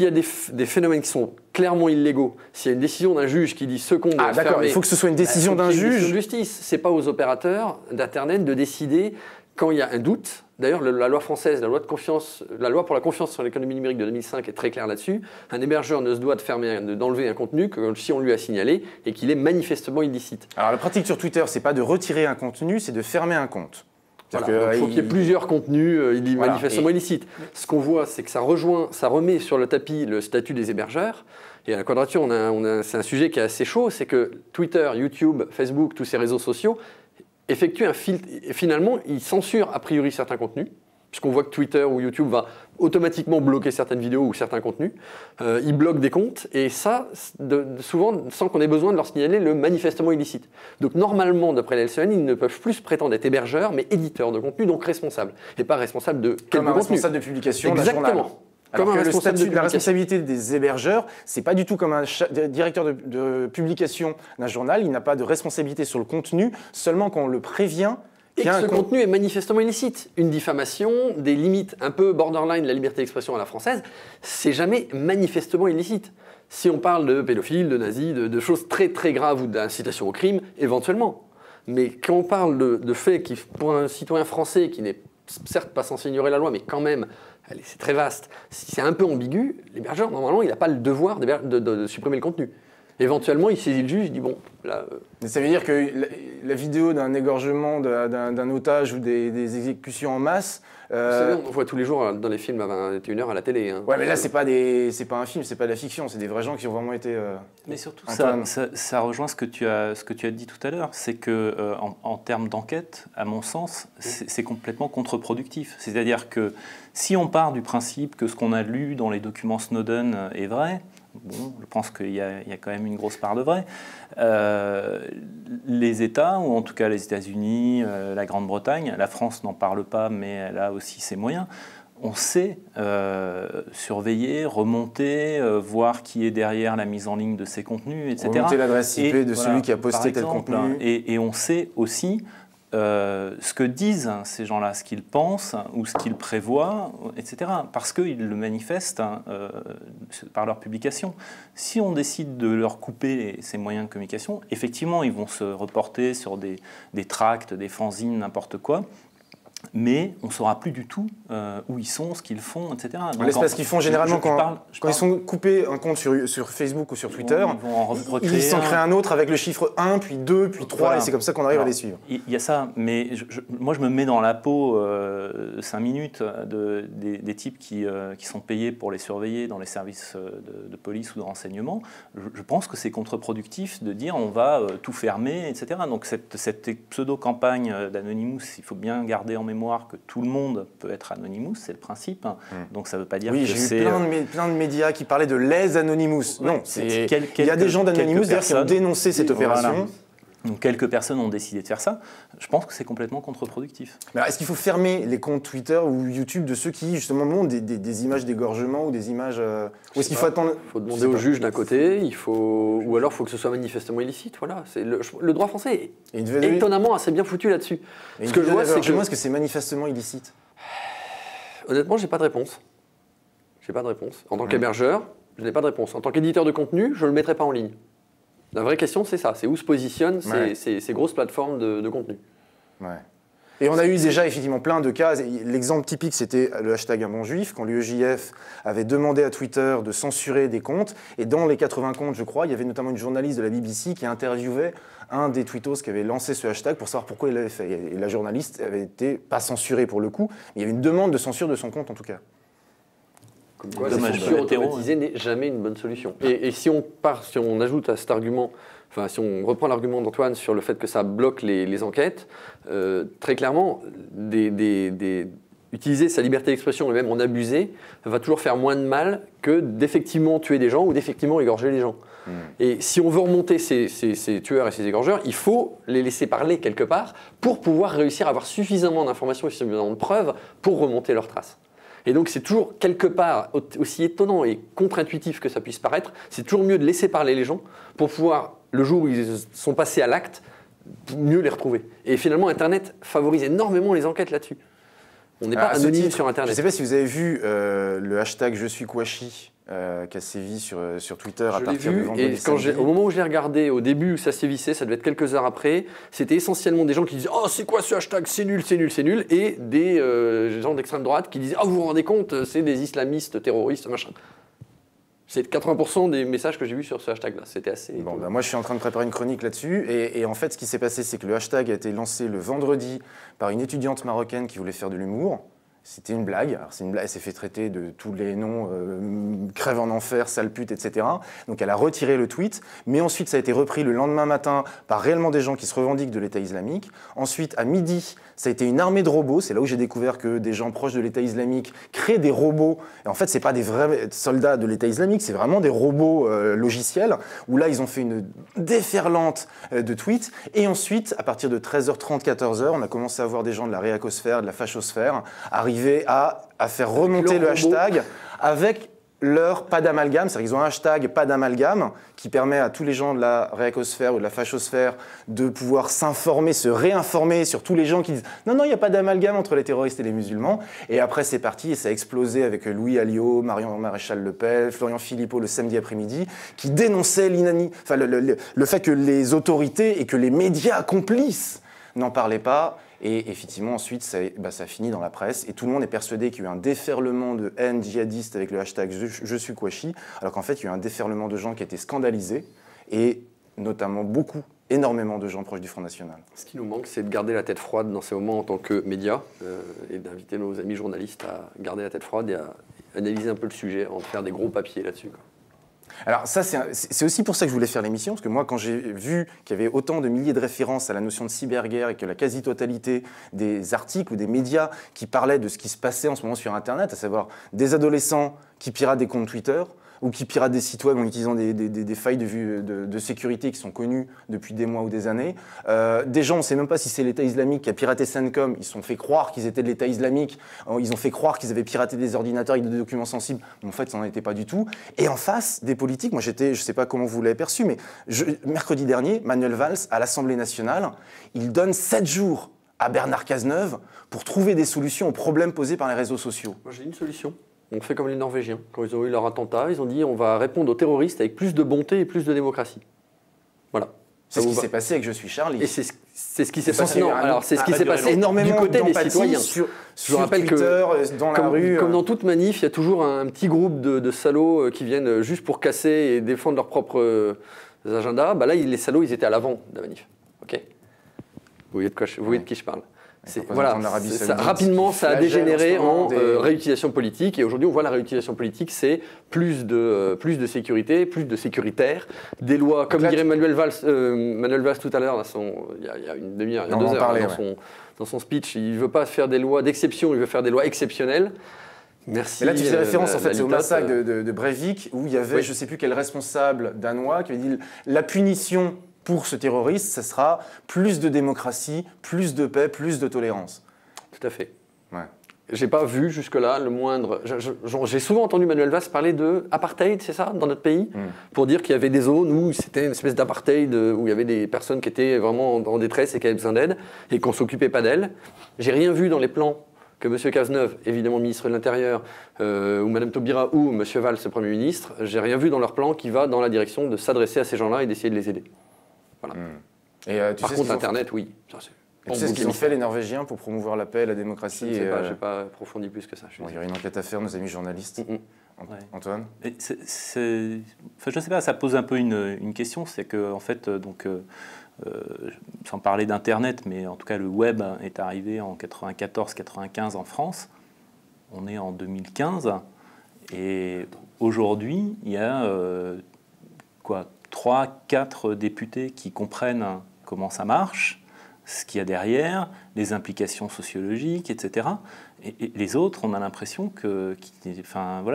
Speaker 7: y a des phénomènes qui sont clairement illégaux, s'il y a une décision d'un juge qui dit ce compte doit
Speaker 1: d'accord,
Speaker 7: fermer,
Speaker 1: il faut que ce soit une décision d'un juge.
Speaker 7: Une justice. C'est pas aux opérateurs d'Internet de décider quand il y a un doute, d'ailleurs la loi française, la loi pour la confiance sur l'économie numérique de 2005 est très claire là-dessus, un hébergeur ne se doit d'enlever un contenu que si on lui a signalé et qu'il est manifestement illicite.
Speaker 1: Alors la pratique sur Twitter, c'est pas de retirer un contenu, c'est de fermer un compte.
Speaker 7: Voilà, il faut qu'il y ait plusieurs contenus manifestement illicites. Ce qu'on voit, c'est que ça remet sur le tapis le statut des hébergeurs. Et à la Quadrature, c'est un sujet qui est assez chaud, c'est que Twitter, YouTube, Facebook, tous ces réseaux sociaux effectuent un filtre. Et finalement, ils censurent a priori certains contenus, puisqu'on voit que Twitter ou YouTube va automatiquement bloquer certaines vidéos ou certains contenus. Ils bloquent des comptes, et ça, souvent, sans qu'on ait besoin de leur signaler le manifestement illicite. Donc normalement, d'après la LCN, ils ne peuvent plus se prétendre être hébergeurs, mais éditeurs de contenu, donc responsables. Et pas responsables de quel contenu.
Speaker 1: Responsable de publication d'un journal.
Speaker 7: Exactement.
Speaker 1: Alors que la responsabilité des hébergeurs, c'est pas du tout comme un directeur de publication d'un journal, il n'a pas de responsabilité sur le contenu, seulement quand on le prévient.
Speaker 7: Et que ce contenu est manifestement illicite. Une diffamation, des limites un peu borderline de la liberté d'expression à la française, c'est jamais manifestement illicite. Si on parle de pédophiles, de nazis, de choses très très graves ou d'incitation au crime, éventuellement. Mais quand on parle de faits qui, pour un citoyen français qui n'est certes pas censé ignorer la loi, mais quand même, c'est très vaste, si c'est un peu ambigu, l'hébergeur, normalement, il n'a pas le devoir de supprimer le contenu. Éventuellement, il saisit le juge, il dit bon, là...
Speaker 1: Mais ça veut dire que la vidéo d'un égorgement d'un otage ou des exécutions en masse...
Speaker 7: Vous savez, on voit tous les jours dans les films à 21h à la télé. Hein.
Speaker 1: Ouais, mais là, c'est pas un film, c'est pas de la fiction, c'est des vrais gens qui ont vraiment été...
Speaker 4: Mais surtout, ça rejoint ce que tu as dit tout à l'heure, c'est que en termes d'enquête, à mon sens, c'est complètement contre-productif. C'est-à-dire que si on part du principe que ce qu'on a lu dans les documents Snowden est vrai, bon, je pense qu'il y a quand même une grosse part de vrai. Les États, ou en tout cas les États-Unis, la Grande-Bretagne, la France n'en parle pas, mais elle a aussi ses moyens. On sait surveiller, remonter, voir qui est derrière la mise en ligne de ces contenus, etc.
Speaker 1: Remonter l'adresse IP de celui qui a posté tel contenu.
Speaker 4: Et on sait aussi ce que disent ces gens-là, ce qu'ils pensent ou ce qu'ils prévoient, etc. Parce qu'ils le manifestent par leur publication. Si on décide de leur couper ces moyens de communication, effectivement, ils vont se reporter sur des tracts, des fanzines, n'importe quoi. Mais on ne saura plus du tout où ils sont, ce qu'ils font, etc.
Speaker 1: Parce qu'ils font généralement quand ils sont coupés un compte sur Facebook ou sur Twitter, ils s'en créent un autre avec le chiffre 1, puis 2, puis 3, voilà. Et c'est comme ça qu'on arrive à les suivre.
Speaker 4: Il y a ça, mais moi je me mets dans la peau 5 minutes des types qui sont payés pour les surveiller dans les services de police ou de renseignement. Je pense que c'est contre-productif de dire on va tout fermer, etc. Donc cette pseudo-campagne d'Anonymous, il faut bien garder en mémoire que tout le monde peut être Anonymous, c'est le principe. Donc ça ne veut pas dire que c'est...
Speaker 1: Oui, j'ai eu plein de médias qui parlaient de les Anonymous. Non, il y a des gens d'Anonymous qui ont dénoncé cette opération.
Speaker 4: Voilà. Donc quelques personnes ont décidé de faire ça. Je pense que c'est complètement contre-productif.
Speaker 1: Est-ce qu'il faut fermer les comptes Twitter ou YouTube de ceux qui justement montrent des images d'égorgement ou des images... Ou est-ce qu'il faut attendre...
Speaker 7: Il faut demander au juge d'un côté, ou alors il faut que ce soit manifestement illicite. Voilà. Le droit français est étonnamment assez bien foutu là-dessus.
Speaker 1: Ce que je vois, c'est est-ce que c'est manifestement illicite?
Speaker 7: Honnêtement, j'ai pas de réponse. En tant qu'hébergeur, je n'ai pas de réponse. En tant qu'éditeur de contenu, je ne le mettrai pas en ligne. La vraie question, c'est ça. C'est où se positionnent ces grosses plateformes de contenu.
Speaker 1: Ouais. Et on a eu déjà effectivement plein de cas. L'exemple typique, c'était le hashtag un bon juif, quand l'UEJF avait demandé à Twitter de censurer des comptes. Et dans les 80 comptes, je crois, il y avait notamment une journaliste de la BBC qui interviewait un des tweetos qui avait lancé ce hashtag pour savoir pourquoi il l'avait fait. Et la journaliste avait été, pas censurée pour le coup, mais il y avait une demande de censure de son compte en tout cas.
Speaker 7: Comme quoi, la censure automatisée n'est jamais une bonne solution. Et si on ajoute à cet argument, enfin si on reprend l'argument d'Antoine sur le fait que ça bloque les enquêtes, très clairement, utiliser sa liberté d'expression et même en abuser va toujours faire moins de mal que d'effectivement tuer des gens ou d'effectivement égorger les gens. Et si on veut remonter ces tueurs et ces égorgeurs, il faut les laisser parler quelque part pour pouvoir réussir à avoir suffisamment d'informations et suffisamment de preuves pour remonter leurs traces. Et donc c'est toujours quelque part, aussi étonnant et contre-intuitif que ça puisse paraître, c'est toujours mieux de laisser parler les gens pour pouvoir, le jour où ils sont passés à l'acte, mieux les retrouver. Et finalement, Internet favorise énormément les enquêtes là-dessus. On n'est pas anonyme sur
Speaker 1: Je ne
Speaker 7: Internet.
Speaker 1: sais pas si vous avez vu le hashtag Je suis Kouachi qui a sévi sur Twitter à partir de vendredi
Speaker 7: et
Speaker 1: samedi.
Speaker 7: au moment où je l'ai regardé, au début où ça sévissait, ça devait être quelques heures après, c'était essentiellement des gens qui disaient « Oh, c'est quoi ce hashtag? C'est nul, c'est nul, c'est nul » et des gens d'extrême droite qui disaient « Oh, vous vous rendez compte, c'est des islamistes, terroristes, machin ». C'est 80% des messages que j'ai vus sur ce hashtag-là. C'était assez...
Speaker 1: Bon, bah moi, je suis en train de préparer une chronique là-dessus. Et en fait, ce qui s'est passé, c'est que le hashtag a été lancé le vendredi par une étudiante marocaine qui voulait faire de l'humour. C'était une blague. Alors, c'est une blague. Elle s'est fait traiter de tous les noms, crève en enfer, sale pute, etc. Donc, elle a retiré le tweet. Mais ensuite, ça a été repris le lendemain matin par réellement des gens qui se revendiquent de l'État islamique. Ensuite, à midi, ça a été une armée de robots. C'est là où j'ai découvert que des gens proches de l'État islamique créent des robots. Et en fait, c'est pas des vrais soldats de l'État islamique, c'est vraiment des robots logiciels. Où là, ils ont fait une déferlante de tweets. Et ensuite, à partir de 13h30, 14h, on a commencé à voir des gens de la réacosphère, de la fachosphère, arriver à faire remonter le hashtag avec leur pas d'amalgame, c'est-à-dire qu'ils ont un hashtag pas d'amalgame qui permet à tous les gens de la réacosphère ou de la fachosphère de pouvoir s'informer, se réinformer sur tous les gens qui disent non, non, il n'y a pas d'amalgame entre les terroristes et les musulmans. Et après, c'est parti et ça a explosé avec Louis Alliot, Marion Maréchal Le Pen, Florian Philippot le samedi après-midi, qui dénonçaient le fait que les autorités et que les médias complices n'en parlaient pas. Et effectivement, ensuite, ça a fini dans la presse et tout le monde est persuadé qu'il y a eu un déferlement de haine djihadiste avec le hashtag Je suis Kouachi, alors qu'en fait, il y a eu un déferlement de gens qui étaient scandalisés et notamment énormément de gens proches du Front National.
Speaker 7: Ce qui nous manque, c'est de garder la tête froide dans ces moments en tant que médias et d'inviter nos amis journalistes à garder la tête froide et à analyser un peu le sujet avant de faire des gros papiers là-dessus.
Speaker 1: Alors ça, c'est aussi pour ça que je voulais faire l'émission, parce que moi, quand j'ai vu qu'il y avait autant de milliers de références à la notion de cyberguerre et que la quasi-totalité des articles ou des médias qui parlaient de ce qui se passait en ce moment sur Internet, à savoir des adolescents qui piratent des comptes Twitter, ou qui piratent des sites web en utilisant des failles de sécurité qui sont connues depuis des mois ou des années. Des gens, on ne sait même pas si c'est l'État islamique qui a piraté Cencom, ils se sont fait croire qu'ils étaient de l'État islamique, ils ont fait croire qu'ils avaient piraté des ordinateurs avec des documents sensibles, mais en fait, ça n'en était pas du tout. Et en face, des politiques, moi je ne sais pas comment vous l'avez perçu, mais mercredi dernier, Manuel Valls, à l'Assemblée nationale, il donne 7 jours à Bernard Cazeneuve pour trouver des solutions aux problèmes posés par les réseaux sociaux.
Speaker 7: Moi j'ai une solution. On fait comme les Norvégiens. Quand ils ont eu leur attentat, ils ont dit on va répondre aux terroristes avec plus de bonté et plus de démocratie. Voilà.
Speaker 1: C'est ce qui s'est passé avec Je suis Charlie.
Speaker 7: Et c'est ce qui s'est passé. Non, alors c'est ce qui s'est passé
Speaker 1: énormément
Speaker 7: du côté des citoyens.
Speaker 1: Sur
Speaker 7: rappelle
Speaker 1: Twitter, dans la rue.
Speaker 7: Comme dans toute manif, il y a toujours un petit groupe de salauds qui viennent juste pour casser et défendre leurs propres agendas. Bah là, les salauds, ils étaient à l'avant de la manif. Ok. Vous voyez de qui je parle. Voilà, rapidement, ça a dégénéré en réutilisation politique. Et aujourd'hui, on voit la réutilisation politique, c'est plus de sécurité, plus de sécuritaire. Des lois, comme dirait Manuel Valls tout à l'heure, il y a une demi-heure, il y a 2 heures, dans son speech, il ne veut pas faire des lois d'exception, il veut faire des lois exceptionnelles. Merci.
Speaker 1: Mais là, tu fais référence en fait au massacre de Breivik, où il y avait, je ne sais plus quel responsable danois, qui avait dit la punition pour ce terroriste, ce sera plus de démocratie, plus de paix, plus de tolérance.
Speaker 7: Tout à fait.
Speaker 1: Ouais.
Speaker 7: J'ai pas vu jusque-là le moindre... J'ai souvent entendu Manuel Valls parler d'apartheid, c'est ça, dans notre pays, pour dire qu'il y avait des zones où c'était une espèce d'apartheid, où il y avait des personnes qui étaient vraiment en détresse et qui avaient besoin d'aide, et qu'on ne s'occupait pas d'elles. J'ai rien vu dans les plans que M. Cazeneuve, évidemment ministre de l'Intérieur, ou Mme Taubira, ou M. Valls, le Premier ministre, j'ai rien vu dans leur plan qui va dans la direction de s'adresser à ces gens-là et d'essayer de les aider. Voilà.
Speaker 1: Et,
Speaker 7: par contre, Internet, oui. Ça,
Speaker 1: tu sais ce qu'ils ont fait, les Norvégiens, pour promouvoir la paix et la démocratie?
Speaker 7: Je n'ai pas approfondi plus que ça.
Speaker 1: Il y aurait une enquête à faire, nos amis journalistes. Antoine?
Speaker 4: Enfin, je ne sais pas, ça pose un peu une question, c'est que, en fait, sans parler d'Internet, mais en tout cas, le web est arrivé en 94-95 en France. On est en 2015. Et aujourd'hui, il y a 3-4 députés qui comprennent comment ça marche, ce qu'il y a derrière, les implications sociologiques, etc. Et les autres, on a l'impression que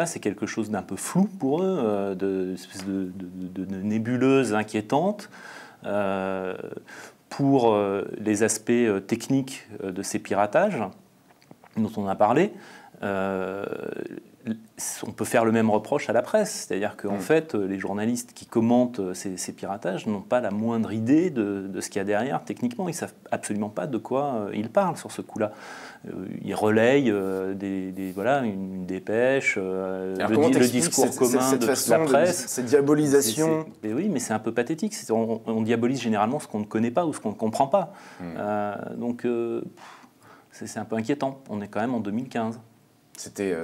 Speaker 4: c'est quelque chose d'un peu flou pour eux, de nébuleuse inquiétante. Pour les aspects techniques de ces piratages dont on a parlé, on peut faire le même reproche à la presse, c'est-à-dire qu'en fait, les journalistes qui commentent ces piratages n'ont pas la moindre idée de ce qu'il y a derrière. Techniquement, ils ne savent absolument pas de quoi ils parlent sur ce coup-là. Ils relayent une dépêche, le discours commun de toute la presse.
Speaker 1: Cette diabolisation.
Speaker 4: Oui, mais c'est un peu pathétique. On diabolise généralement ce qu'on ne connaît pas ou ce qu'on ne comprend pas. Donc, c'est un peu inquiétant. On est quand même en 2015.
Speaker 1: C'était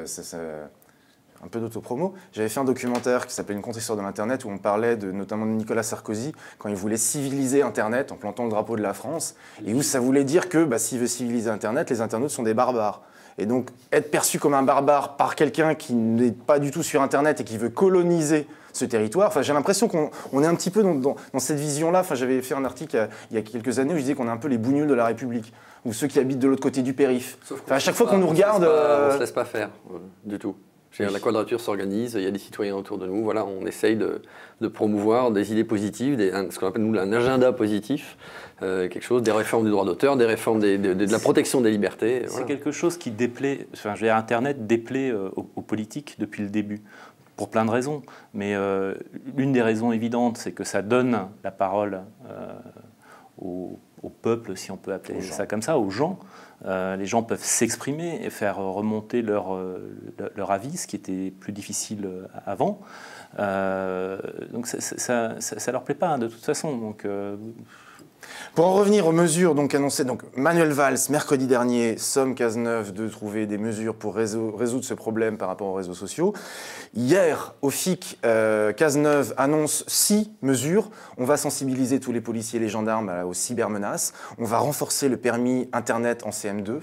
Speaker 1: un peu d'autopromo. J'avais fait un documentaire qui s'appelait Une contre-histoire de l'Internet où on parlait notamment de Nicolas Sarkozy quand il voulait civiliser Internet en plantant le drapeau de la France et où ça voulait dire que s'il veut civiliser Internet, les internautes sont des barbares. Et donc être perçu comme un barbare par quelqu'un qui n'est pas du tout sur Internet et qui veut coloniser ce territoire, j'ai l'impression qu'on est un petit peu dans cette vision-là. J'avais fait un article il y a quelques années où je disais qu'on est un peu les bougnoules de la République, ou ceux qui habitent de l'autre côté du périph'. À chaque fois qu'on nous regarde...
Speaker 7: On ne se laisse pas faire, du tout. La Quadrature s'organise, il y a des citoyens autour de nous, voilà, on essaye de promouvoir des idées positives, ce qu'on appelle nous un agenda positif, quelque chose, des réformes du droit d'auteur, des réformes de la protection des libertés.
Speaker 4: C'est quelque chose qui déplaît, Internet déplaît aux politiques depuis le début. Pour plein de raisons, mais l'une des raisons évidentes, c'est que ça donne la parole au peuple, si on peut appeler ça comme ça, aux gens. Les gens peuvent s'exprimer et faire remonter leur avis, ce qui était plus difficile avant. Donc ça leur plaît pas, de toute façon. Donc,
Speaker 1: Pour en revenir aux mesures annoncées, Manuel Valls, mercredi dernier, somme Cazeneuve de trouver des mesures pour résoudre ce problème par rapport aux réseaux sociaux. Hier, au FIC, Cazeneuve annonce 6 mesures. On va sensibiliser tous les policiers et les gendarmes aux cybermenaces. On va renforcer le permis Internet en CM2.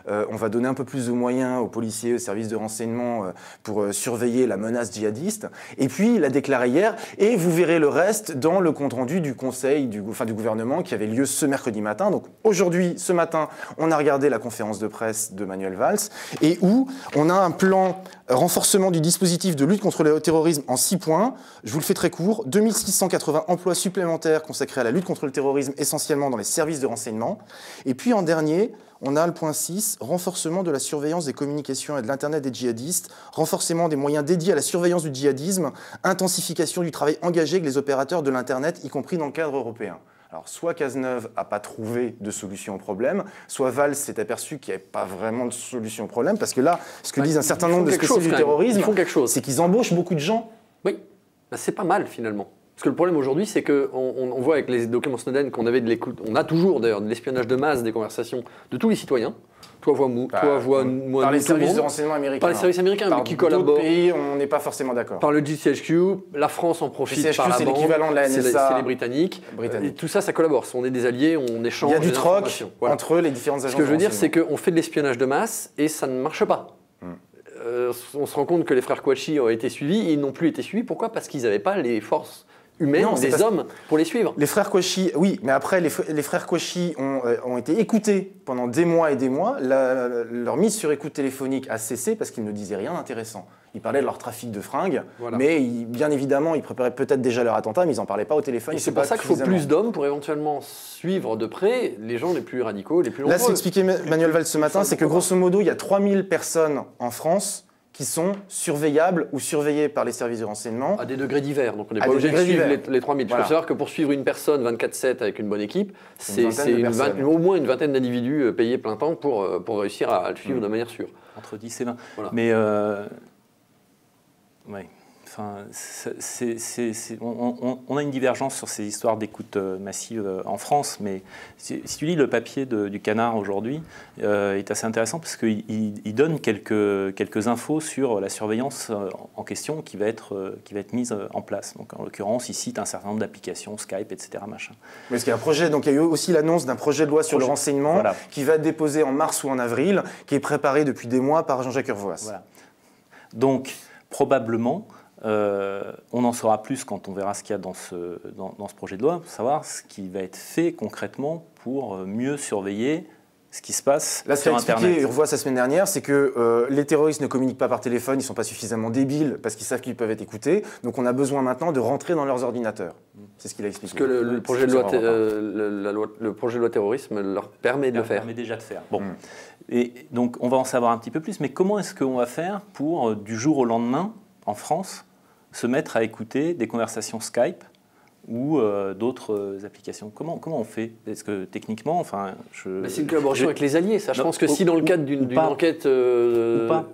Speaker 1: On va donner un peu plus de moyens aux policiers, aux services de renseignement pour surveiller la menace djihadiste. Et puis, il a déclaré hier, et vous verrez le reste dans le compte-rendu du Conseil du gouvernement qui avait lieu ce mercredi matin. Donc aujourd'hui, ce matin, on a regardé la conférence de presse de Manuel Valls, et où on a un plan renforcement du dispositif de lutte contre le terrorisme en 6 points. Je vous le fais très court. 2680 emplois supplémentaires consacrés à la lutte contre le terrorisme, essentiellement dans les services de renseignement. Et puis en dernier, on a le point 6, renforcement de la surveillance des communications et de l'Internet des djihadistes, renforcement des moyens dédiés à la surveillance du djihadisme, intensification du travail engagé avec les opérateurs de l'Internet, y compris dans le cadre européen. Alors, soit Cazeneuve n'a pas trouvé de solution au problème, soit Valls s'est aperçu qu'il n'y avait pas vraiment de solution au problème, parce que là, ce que disent un certain nombre de spécialistes du terrorisme, c'est qu'ils embauchent beaucoup de gens.
Speaker 7: Oui, c'est pas mal finalement. Parce que le problème aujourd'hui, c'est qu'on voit avec les documents Snowden qu'on avait de l'écoute, on a toujours d'ailleurs de l'espionnage de masse des conversations de tous les citoyens. Toi, moi,
Speaker 1: par les services de renseignement américains.
Speaker 7: Par les services américains, mais qui collaborent.
Speaker 1: Par d'autres pays, on n'est pas forcément d'accord.
Speaker 7: Par le GCHQ, la France en profite par la bande.
Speaker 1: C'est l'équivalent de la NSA.
Speaker 7: C'est les Britanniques. Et tout ça, ça collabore. On est des alliés, on échange.
Speaker 1: Il y a du troc entre les différentes agences.
Speaker 7: Ce que je veux dire, c'est qu'on fait de l'espionnage de masse et ça ne marche pas. On se rend compte que les frères Kouachi ont été suivis, ils n'ont plus été suivis. Pourquoi ? Parce qu'ils n'avaient pas les forces humaines, des hommes, pour les suivre.
Speaker 1: Les frères Kouachi, oui, mais après, les frères Kouachi ont été écoutés pendant des mois et des mois. Leur mise sur écoute téléphonique a cessé parce qu'ils ne disaient rien d'intéressant. Ils parlaient de leur trafic de fringues, mais bien évidemment, ils préparaient peut-être déjà leur attentat, mais ils n'en parlaient pas au téléphone.
Speaker 7: Et c'est pour ça qu'il faut plus d'hommes pour éventuellement suivre de près les gens les plus radicaux, les plus nombreux.
Speaker 1: Là, ce qu'expliquait Manuel Valls ce matin, c'est que grosso modo, il y a 3000 personnes en France qui sont surveillables ou surveillés par les services de renseignement.
Speaker 7: À des degrés divers, donc on n'est pas obligé de suivre les 3000. Il faut savoir que pour suivre une personne 24/7 avec une bonne équipe, c'est au moins une vingtaine d'individus payés plein temps pour réussir à le suivre de manière sûre.
Speaker 4: Entre 10 et 20. Voilà. Mais ouais. Enfin, on a une divergence sur ces histoires d'écoute massive en France, mais si tu lis le papier du Canard aujourd'hui, il est assez intéressant parce qu'il donne quelques infos sur la surveillance en question qui va être mise en place. Donc, en l'occurrence, il cite un certain nombre d'applications, Skype, etc. Machin.
Speaker 1: Mais il y a un projet, donc il y a eu aussi l'annonce d'un projet de loi sur le renseignement qui va être déposé en mars ou en avril, qui est préparé depuis des mois par Jean-Jacques Urvoas.
Speaker 4: Voilà. Donc, probablement, on en saura plus quand on verra ce qu'il y a dans ce projet de loi, pour savoir ce qui va être fait concrètement pour mieux surveiller ce qui se passe
Speaker 1: Là, ce qu'a
Speaker 4: sur
Speaker 1: expliqué
Speaker 4: Internet.
Speaker 1: Urvoas la semaine dernière, c'est que les terroristes ne communiquent pas par téléphone, ils ne sont pas suffisamment débiles parce qu'ils savent qu'ils peuvent être écoutés. Donc on a besoin maintenant de rentrer dans leurs ordinateurs. C'est ce qu'il a expliqué.
Speaker 7: Parce que le projet de loi, le projet de loi terrorisme leur permet de le faire.
Speaker 4: Permet déjà de faire. Bon. Et donc on va en savoir un petit peu plus, mais comment est-ce qu'on va faire pour, du jour au lendemain, en France, se mettre à écouter des conversations Skype ou d'autres applications. Comment on fait? Est-ce que techniquement, enfin,
Speaker 7: c'est une collaboration avec les alliés. Ça, je pense que si dans le cadre d'une enquête,
Speaker 4: ou pas,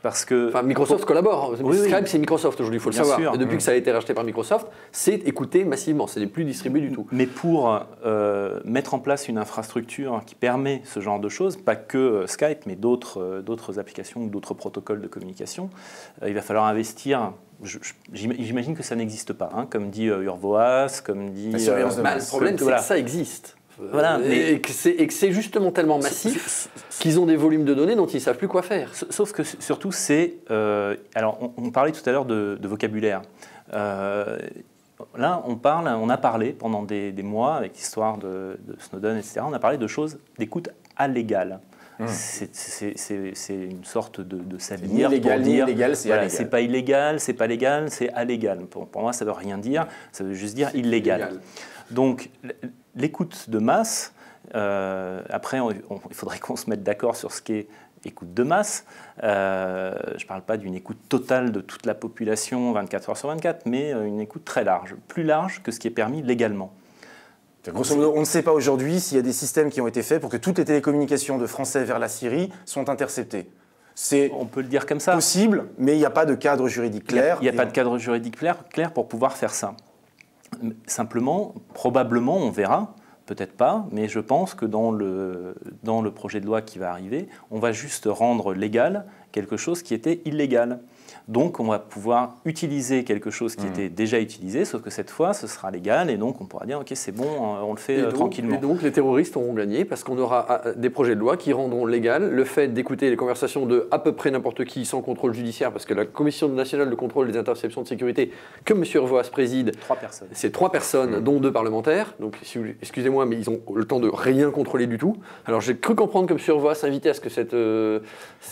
Speaker 4: parce que
Speaker 7: Microsoft collabore.
Speaker 4: Oui,
Speaker 7: Skype, c'est Microsoft aujourd'hui, il faut le
Speaker 4: Bien
Speaker 7: savoir.
Speaker 4: sûr.
Speaker 7: Et depuis que ça a été racheté par Microsoft, c'est écouté massivement. Ce n'est plus distribué du tout.
Speaker 4: Mais pour mettre en place une infrastructure qui permet ce genre de choses, pas que Skype, mais d'autres applications ou d'autres protocoles de communication, il va falloir investir. J'imagine que ça n'existe pas, hein, comme dit Urvoas, comme dit...
Speaker 7: Le problème, c'est que ça existe.
Speaker 4: Voilà,
Speaker 7: et que c'est justement tellement massif qu'ils ont des volumes de données dont ils ne savent plus quoi faire.
Speaker 4: Sauf que surtout, c'est... alors, on parlait tout à l'heure de vocabulaire. Là, on a parlé pendant des mois, avec l'histoire de Snowden, etc., on a parlé de choses d'écoute allégale. C'est une sorte de sabinière pour dire...
Speaker 1: illégal, c'est
Speaker 4: voilà,
Speaker 1: illégal.
Speaker 4: c'est pas illégal, c'est pas légal, c'est allégal. Pour moi, ça ne veut rien dire, ça veut juste dire illégal. Donc, l'écoute de masse, après, il faudrait qu'on se mette d'accord sur ce qu'est écoute de masse. Je ne parle pas d'une écoute totale de toute la population 24 heures sur 24, mais une écoute très large, plus large que ce qui est permis légalement.
Speaker 1: Grosso modo, on ne sait pas aujourd'hui s'il y a des systèmes qui ont été faits pour que toutes les télécommunications de Français vers la Syrie sont interceptées.
Speaker 4: On peut le dire comme ça.
Speaker 1: Possible, mais il n'y a pas de cadre juridique clair.
Speaker 4: Il n'y a pas de cadre juridique clair pour pouvoir faire ça. Simplement, probablement, on verra, peut-être pas, mais je pense que dans le projet de loi qui va arriver, on va juste rendre légal quelque chose qui était illégal. Donc on va pouvoir utiliser quelque chose qui était déjà utilisé, sauf que cette fois ce sera légal et donc on pourra dire ok c'est bon, on le fait tranquillement.
Speaker 7: Et donc les terroristes auront gagné parce qu'on aura des projets de loi qui rendront légal le fait d'écouter les conversations de à peu près n'importe qui sans contrôle judiciaire, parce que la Commission nationale de contrôle des interceptions de sécurité que M. Urvoas préside, c'est 3 personnes dont 2 parlementaires, donc excusez-moi mais ils ont le temps de rien contrôler du tout. Alors j'ai cru comprendre que M. Urvoas s'invitait à ce que cette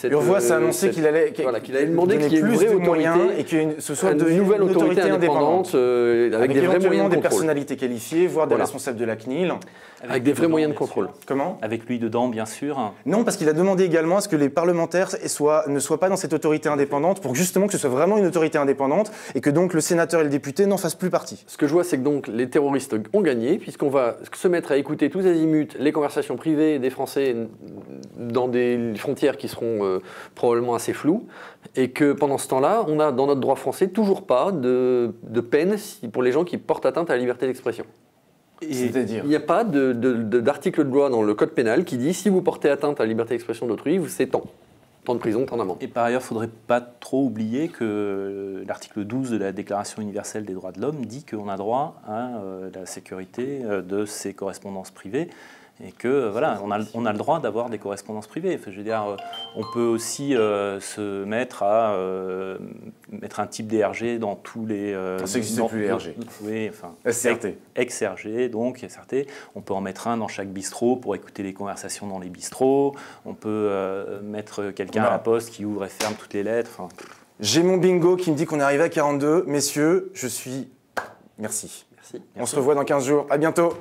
Speaker 1: Urvoas a annoncé qu'il allait
Speaker 7: demander qu'il y ait une vraie
Speaker 1: moyens et que ce soit
Speaker 7: une nouvelle autorité indépendante avec des vrais moyens de contrôle.
Speaker 1: Des personnalités qualifiées, voire des responsables de la CNIL.
Speaker 7: Avec des vrais moyens de contrôle.
Speaker 1: Comment?
Speaker 4: Avec lui dedans, bien sûr.
Speaker 1: Non, parce qu'il a demandé également à ce que les parlementaires ne soient pas dans cette autorité indépendante pour justement que ce soit vraiment une autorité indépendante et que donc le sénateur et le député n'en fassent plus partie.
Speaker 7: Ce que je vois, c'est que donc les terroristes ont gagné puisqu'on va se mettre à écouter tous azimuts les conversations privées des Français dans des frontières qui seront probablement assez floues et que pendant ce temps-là, on a dans notre droit français toujours pas de peine pour les gens qui portent atteinte à la liberté d'expression.
Speaker 1: C'est-à-dire,
Speaker 7: il n'y a pas d'article de loi dans le code pénal qui dit si vous portez atteinte à la liberté d'expression d'autrui, c'est tant de prison, tant d'amende.
Speaker 4: Et par ailleurs, il ne faudrait pas trop oublier que l'article 12 de la Déclaration universelle des droits de l'homme dit qu'on a droit à la sécurité de ses correspondances privées. Et que voilà, on a le droit d'avoir des correspondances privées. Enfin, je veux dire, on peut aussi se mettre à mettre un type DRG dans tous les.
Speaker 1: Ça n'existe plus, les RG.
Speaker 4: Oui, enfin.
Speaker 1: SRT.
Speaker 4: Ex-RG, donc SRT. On peut en mettre un dans chaque bistrot pour écouter les conversations dans les bistrots. On peut mettre quelqu'un à la poste qui ouvre et ferme toutes les lettres. Enfin.
Speaker 1: J'ai mon bingo qui me dit qu'on est arrivé à 42. Messieurs, je suis. Merci.
Speaker 7: Merci.
Speaker 1: On se revoit dans 15 jours. À bientôt.